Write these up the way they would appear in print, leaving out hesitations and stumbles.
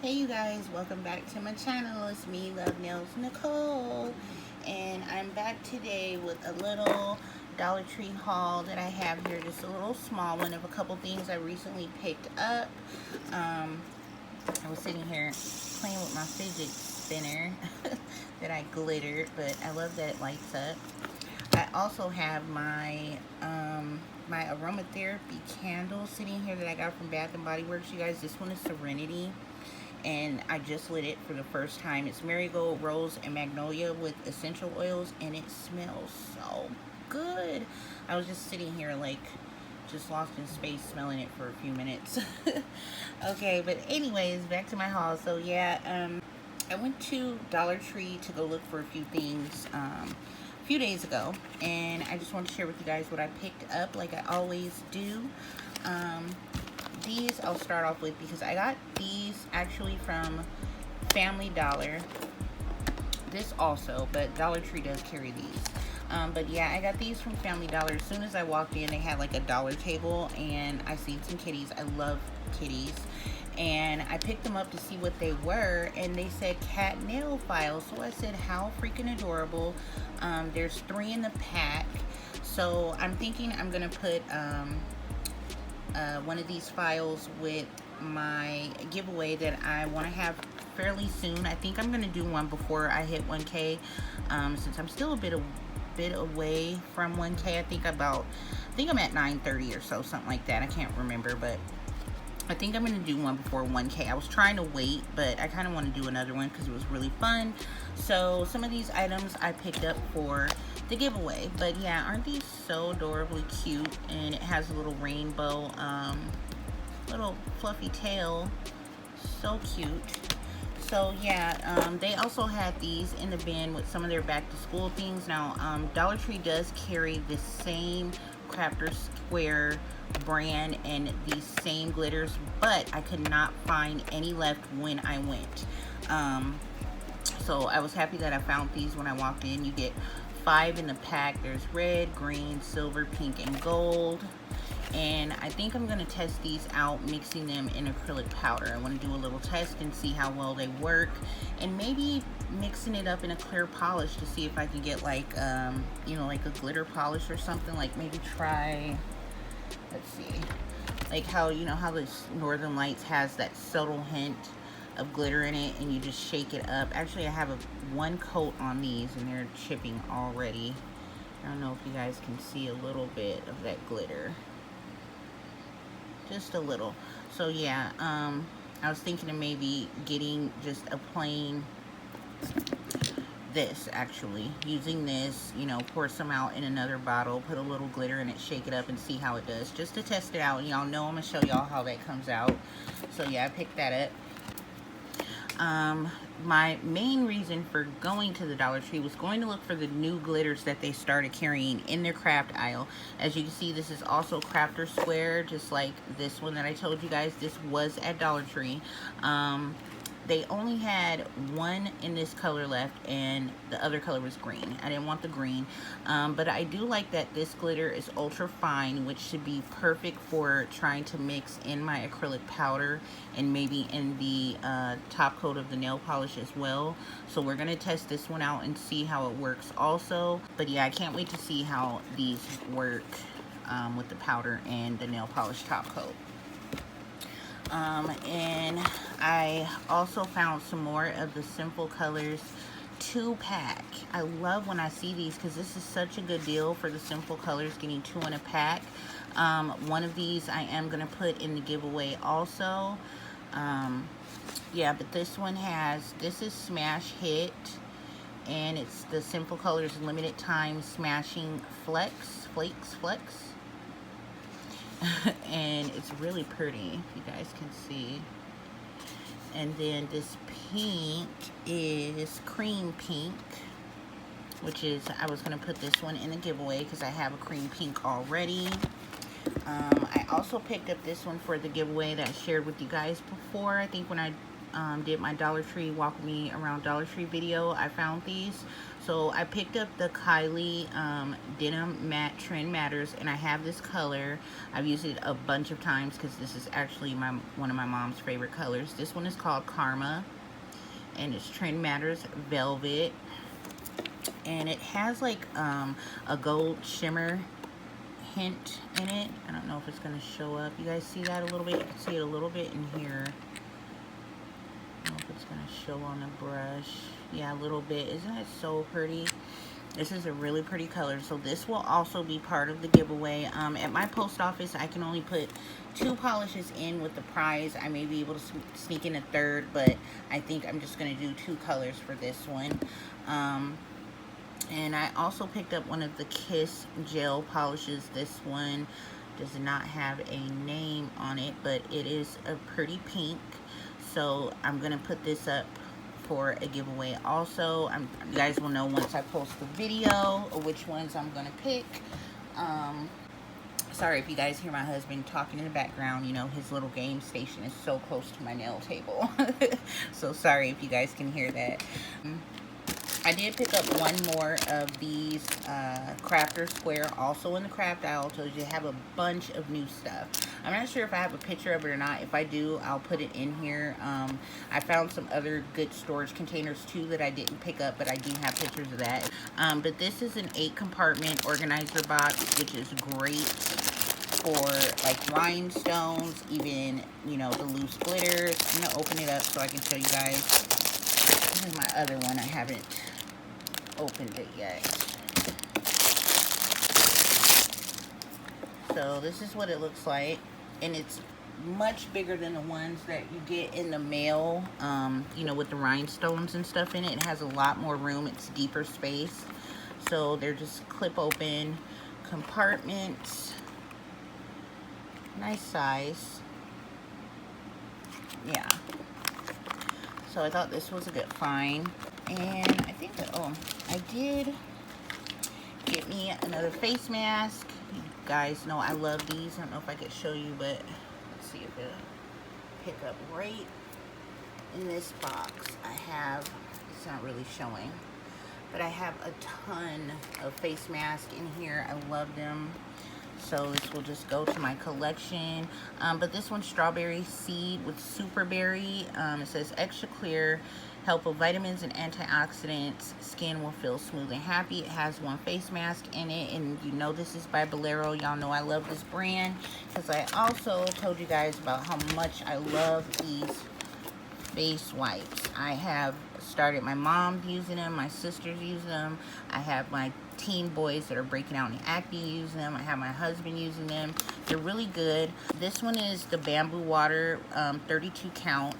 Hey you guys, welcome back to my channel. It's me, Love Nails Nicole, and I'm back today with a little Dollar Tree haul that I have here. Just a little small one of a couple things I recently picked up. I was sitting here playing with my fidget spinner that I glittered, but I love that it lights up. I also have my my aromatherapy candle sitting here that I got from Bath and Body Works. You guys, this one is Serenity, and I just lit it for the first time. It's marigold, rose, and magnolia with essential oils, and it smells so good. I was just sitting here like just lost in space smelling it for a few minutes. Okay, but anyways, back to my haul. So yeah, I went to Dollar Tree to go look for a few things a few days ago, and I just wanted to share with you guys what I picked up like I always do. These I'll start off with because I got these actually from Family Dollar. This also, but Dollar Tree does carry these. But yeah, I got these from Family Dollar. As soon as I walked in, they had like a dollar table, and I seen some kitties. I love kitties. And I picked them up to see what they were, and they said cat nail files. So I said, how freaking adorable. There's 3 in the pack. So I'm thinking I'm gonna put one of these files with my giveaway that I want to have fairly soon. I think I'm going to do one before I hit 1K, since I'm still a bit away from 1K. I think I'm at 930 or so, something like that. I can't remember, but I think I'm going to do one before 1K. I was trying to wait, but I kind of want to do another one because it was really fun. So some of these items I picked up for the giveaway. But yeah, aren't these so adorably cute? And it has a little rainbow, little fluffy tail. So cute. So yeah, they also had these in the bin with some of their back to school things. Now, Dollar Tree does carry the same Crafter Square brand and these same glitters, but I could not find any left when I went. So I was happy that I found these when I walked in. You get 5 in the pack. There's red, green, silver, pink, and gold. And I think I'm going to test these out, mixing them in acrylic powder. I want to do a little test and see how well they work, and maybe mixing it up in a clear polish to see if I can get like you know, like a glitter polish or something. Like maybe try, let's see, like how, you know, how this Northern Lights has that subtle hint of glitter in it, and you just shake it up. Actually, I have one coat on these and they're chipping already. I don't know if you guys can see a little bit of that glitter, just a little. So yeah, I was thinking of maybe getting just a plain, this actually, using this, you know, pour some out in another bottle, put a little glitter in it, shake it up, and see how it does, just to test it out. Y'all know I'm gonna show y'all how that comes out. So yeah, I picked that up. My main reason for going to the Dollar Tree was going to look for the new glitters that they started carrying in their craft aisle. As you can see, this is also Crafter Square, just like this one that I told you guys. This was at Dollar Tree. They only had one in this color left, and the other color was green. I didn't want the green, but I do like that this glitter is ultra fine, which should be perfect for trying to mix in my acrylic powder and maybe in the top coat of the nail polish as well. So we're gonna test this one out and see how it works also. But yeah, I can't wait to see how these work with the powder and the nail polish top coat. And I also found some more of the Simple Colors 2-pack. I love when I see these because this is such a good deal for the Simple Colors, getting 2 in a pack. One of these I am going to put in the giveaway also. Yeah, but this one has, this is Smash Hit, and it's the Simple Colors limited time smashing flakes. And it's really pretty, if you guys can see. And then this pink is cream pink, which is, I was going to put this one in the giveaway because I have a cream pink already. I also picked up this one for the giveaway that I shared with you guys before. I think when I did my Dollar Tree walk with me around Dollar Tree video, I found these. So I picked up the Kylie Denim Matte Trend Matters, and I have this color. I've used it a bunch of times because this is actually one of my mom's favorite colors. This one is called Karma, and it's Trend Matters Velvet, and it has like a gold shimmer hint in it. I don't know if it's going to show up. You guys see that a little bit? You can see it a little bit in here. I don't know if it's going to show on the brush. Yeah, a little bit. Isn't it so pretty? This is a really pretty color. So this will also be part of the giveaway. At my post office, I can only put 2 polishes in with the prize. I may be able to sneak in a third, but I think I'm just going to do 2 colors for this one. And I also picked up one of the Kiss gel polishes. This one does not have a name on it, but it is a pretty pink. So I'm going to put this up for a giveaway also. You guys will know once I post the video or which ones I'm going to pick. Sorry if you guys hear my husband talking in the background. You know, his little game station is so close to my nail table. So sorry if you guys can hear that. I did pick up one more of these crafter square, also in the craft aisle. So you have a bunch of new stuff. I'm not sure if I have a picture of it or not. If I do, I'll put it in here. I found some other good storage containers too that I didn't pick up, but I do have pictures of that. But this is an 8-compartment organizer box, which is great for like rhinestones, even, you know, the loose glitters. I'm gonna open it up so I can show you guys. This is my other one. I haven't opened it yet. So this is what it looks like, and it's much bigger than the ones that you get in the mail, you know, with the rhinestones and stuff in it. It has a lot more room. It's deeper space. So they're just clip open compartments. Nice size. Yeah. So I thought this was a good find. And I think that, oh, I did get me another face mask. You guys know I love these. I don't know if I could show you, but let's see if it'll pick up right in this box. I have, it's not really showing, but I have a ton of face masks in here. I love them. So this will just go to my collection. But this one's strawberry seed with super berry. It says extra clear, help with vitamins and antioxidants. Skin will feel smooth and happy. It has one face mask in it, and you know this is by Bolero. Y'all know I love this brand because I also told you guys about how much I love these face wipes. I have started my mom using them, my sisters using them. I have my teen boys that are breaking out in acne using them. I have my husband using them. They're really good. This one is the bamboo water 32 count.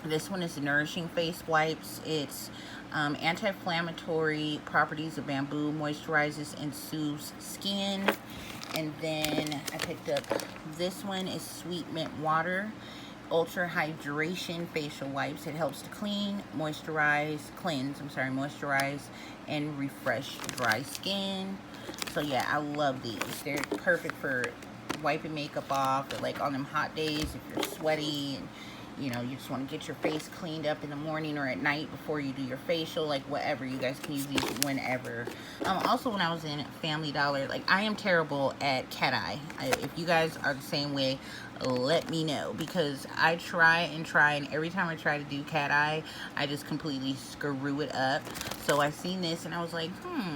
This one is the nourishing face wipes. It's anti-inflammatory properties of bamboo, moisturizes and soothes skin. And then I picked up this one is sweet mint water, ultra hydration facial wipes. It helps to moisturize and refresh dry skin. So yeah, I love these. They're perfect for wiping makeup off, or like on them hot days if you're sweaty and you know, you just want to get your face cleaned up in the morning or at night before you do your facial, like whatever. You guys can use these whenever. Also, when I was in Family Dollar, like I am terrible at cat eye. If you guys are the same way, let me know, because I try, and every time I try to do cat eye, I just completely screw it up. So I seen this and I was like,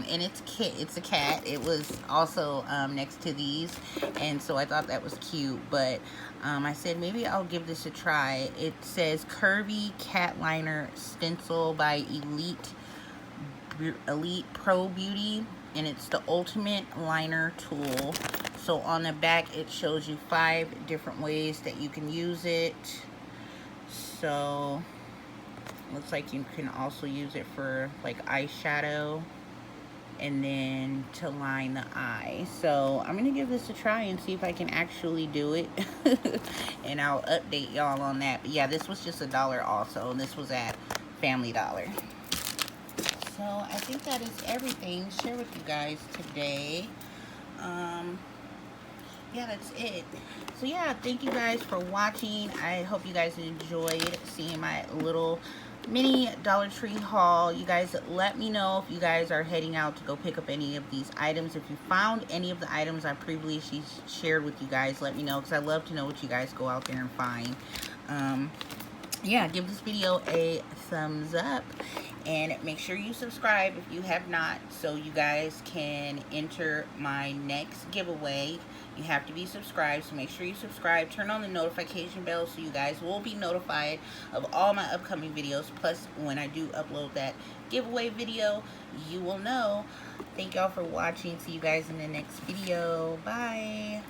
and it's a cat. It was also next to these, and so I thought that was cute. But I said maybe I'll give this a try. It says Curvy Cat Liner Stencil by Elite Pro Beauty, and it's the ultimate liner tool. So on the back it shows you 5 different ways that you can use it. So looks like you can also use it for like eyeshadow and then to line the eye. So I'm gonna give this a try and see if I can actually do it. And I'll update y'all on that. But yeah, this was just $1 also, and this was at Family Dollar. So I think that is everything to share with you guys today. yeah, that's it. So yeah, thank you guys for watching. I hope you guys enjoyed seeing my little mini Dollar Tree haul. You guys let me know if you guys are heading out to go pick up any of these items. If you found any of the items I previously shared with you guys, let me know, because I love to know what you guys go out there and find. Yeah, give this video a thumbs up, and make sure you subscribe if you have not, so you guys can enter my next giveaway. You have to be subscribed, so make sure you subscribe. Turn on the notification bell so you guys will be notified of all my upcoming videos. Plus, when I do upload that giveaway video, you will know. Thank y'all for watching. See you guys in the next video. Bye.